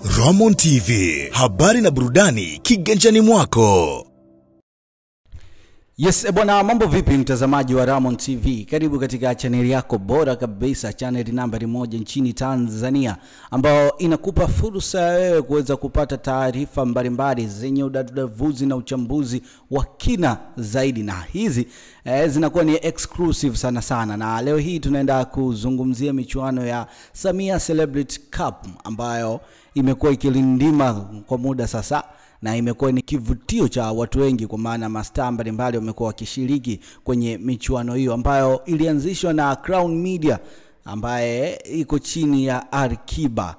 Ramon TV, habari na burudani kiganjani mwako. Yes, bwana, mambo vipi mtazamaji wa Ramon TV? Karibu katika channel yako bora kabisa, channel nambari 1 nchini Tanzania, ambao inakupa fursa ya wewe kuweza kupata taarifa mbalimbali zenye udadavuzi na uchambuzi wa kina zaidi, na hizi zinakuwa ni exclusive sana. Na leo hii tunaenda kuzungumzia michuano ya Samia Celebrity Cup ambayo imekuwa ikilindima kwa muda sasa, na imekuwa ni kivutio cha watu wengi, kwa maana mastaa mbalimbali wamekuwa wakishiriki kwenye michuano hiyo ambayo ilianzishwa na Crown Media ambaye iko chini ya Arkiba.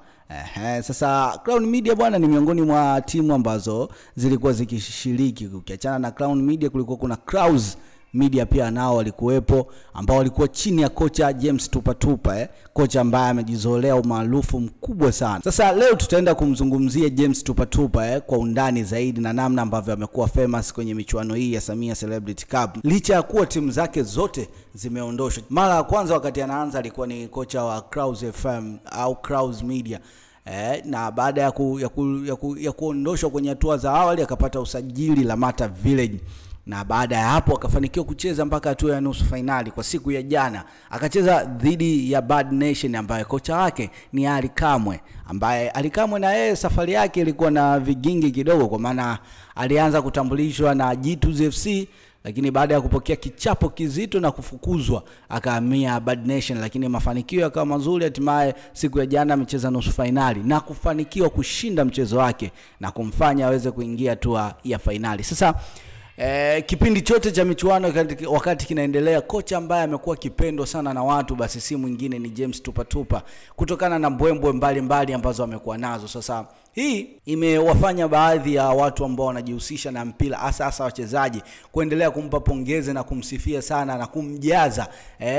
Sasa Crown Media bwana ni miongoni mwa timu ambazo zilikuwa zikishiriki. Ukiachana na Crown Media kulikuwa kuna Clouds Media pia nao walikuwepo, ambao walikuwa chini ya kocha James Tupatupa, kocha ambaye amejizolea umaarufu mkubwa sana. Sasa leo tutaenda kumzungumzia James Tupatupa kwa undani zaidi, na namna ambavyo amekuwa famous kwenye michuano hii ya Samia Celebrity Cup, licha ya kuwa timu zake zote zimeondoshwa. Mara ya kwanza wakati anaanza alikuwa ni kocha wa Clouds FM au Clouds Media, na baada ya kuondoshwa kwenye hatua za awali akapata usajili Lamata Village, na baada ya hapo akafanikiwa kucheza mpaka hatua ya nusu finali. Kwa siku ya jana akacheza dhidi ya Bad Nation ambaye kocha wake ni Ali Kamwe, ambaye Ali Kamwe na yeye safari yake ilikuwa na vigingi kidogo, kwa maana alianza kutambulishwa na G2 FC, lakini baada ya kupokea kichapo kizito na kufukuzwa akahamia Bad Nation, lakini mafanikio yakawa mazuri. Hatimaye siku ya jana amecheza nusu finali na kufanikiwa kushinda mchezo wake na kumfanya aweze kuingia hatua ya finali. Sasa kipindi chote cha michuano wakati kinaendelea, kocha ambaye amekuwa kipendwa sana na watu basi si mwingine ni James Tupatupa, kutokana na mbwembwe mbalimbali ambazo amekuwa nazo. Sasa hii imewafanya baadhi ya watu ambao wanajihusisha na mpira, hasa wachezaji, kuendelea kumpa pongezi na kumsifia sana na kumjaza.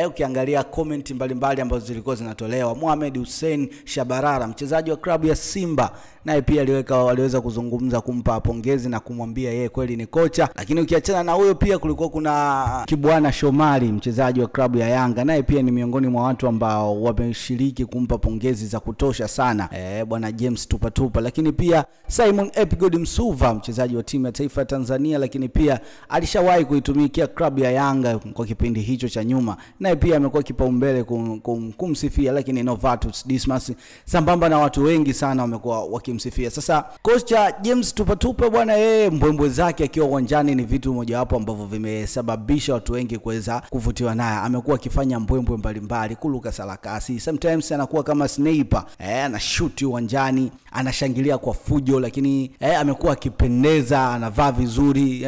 Ukiangalia comment mbalimbali ambazo zilikuwa zinatolewa, Mohamed Hussein Shabarara, mchezaji wa klabu ya Simba, naye pia aliweza kuzungumza kumpa pongezi na kumwambia yeye kweli ni kocha. Lakini ukiachana na huyo, pia kulikuwa kuna Kibwana Shomari, mchezaji wa klabu ya Yanga, naye pia ni miongoni mwa watu ambao wameshiriki kumpa pongezi za kutosha sana bwana James Tupatupa. Lakini pia Simon Epigod Msuva, mchezaji wa timu ya taifa ya Tanzania, lakini pia alishawahi kuitumikia klabu ya Yanga kwa kipindi hicho cha nyuma, naye pia amekuwa kipaumbele kumsifia. Lakini Novatus Dismas, sambamba na watu wengi sana wamekuwa wakimsifia. Sasa kocha James Tupatupa bwana, yeye mbwembwe zake akiwa uwanjani ni vitu mojawapo ambavyo vimesababisha watu wengi kuweza kuvutiwa naye. Amekuwa akifanya mbwembwe mbalimbali, kuluka sarakasi, sometimes anakuwa kama sniper, anashoot uwanjani, anashangilia kwa fujo, lakini amekuwa akipendeza, anavaa vizuri.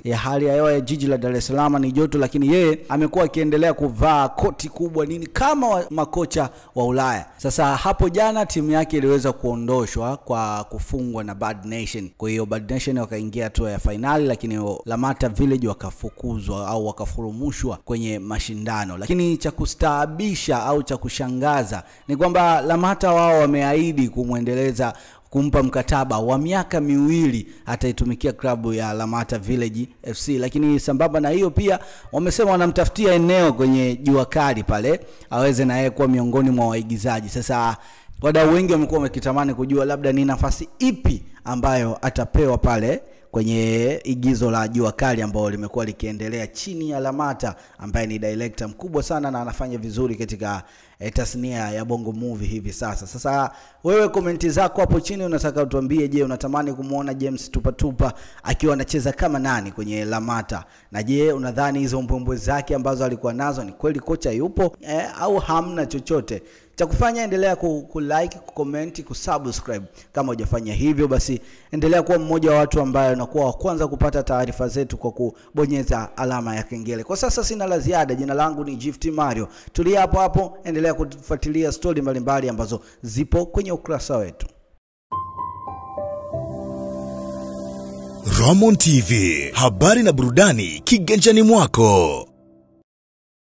Ya hali ya hewa ya jiji la Dar es Salaam ni joto, lakini yeye amekuwa akiendelea kuvaa koti kubwa nini kama makocha wa Ulaya. Sasa hapo jana timu yake iliweza kuondoshwa kwa kufungwa na Bad Nation. Kwa hiyo Bad Nation wakaingia hatua ya finali, lakini Lamata Village wakafukuzwa au wakafurumushwa kwenye mashindano. Lakini cha kustaabisha au cha kushangaza ni kwamba Lamata wao wameahidi kumwendeleza, kumpa mkataba wa miaka 2 ataitumikia klabu ya Lamata Village FC. Lakini sambamba na hiyo pia wamesema wanamtafutia eneo kwenye Jua Kali pale aweze na yeye kuwa miongoni mwa waigizaji. Sasa wadau wengi wamekuwa wakitamani kujua labda ni nafasi ipi ambayo atapewa pale kwenye igizo la Jua Kali ambao limekuwa likiendelea chini ya Lamata, ambaye ni director mkubwa sana na anafanya vizuri katika tasnia ya Bongo Movie hivi sasa. Sasa wewe komenti zako hapo chini, unataka utuambie, je, unatamani kumuona James Tupatupa akiwa anacheza kama nani kwenye Lamata? Na je, unadhani hizo mbwembwe zake ambazo alikuwa nazo ni kweli kocha yupo au hamna chochote? Cha kufanya endelea ku-like, ku-comment, ku-subscribe. Kama hujafanya hivyo basi endelea kuwa mmoja wa watu ambao unakuwa wa kwanza kupata taarifa zetu kwa kubonyeza alama ya kengele. Kwa sasa sina la ziada. Jina langu ni Gift Mario. Tulia hapo, endelea kufuatilia story mbalimbali ambazo zipo kwenye ukurasa wetu. Ramon TV, habari na burudani kiganjani mwako.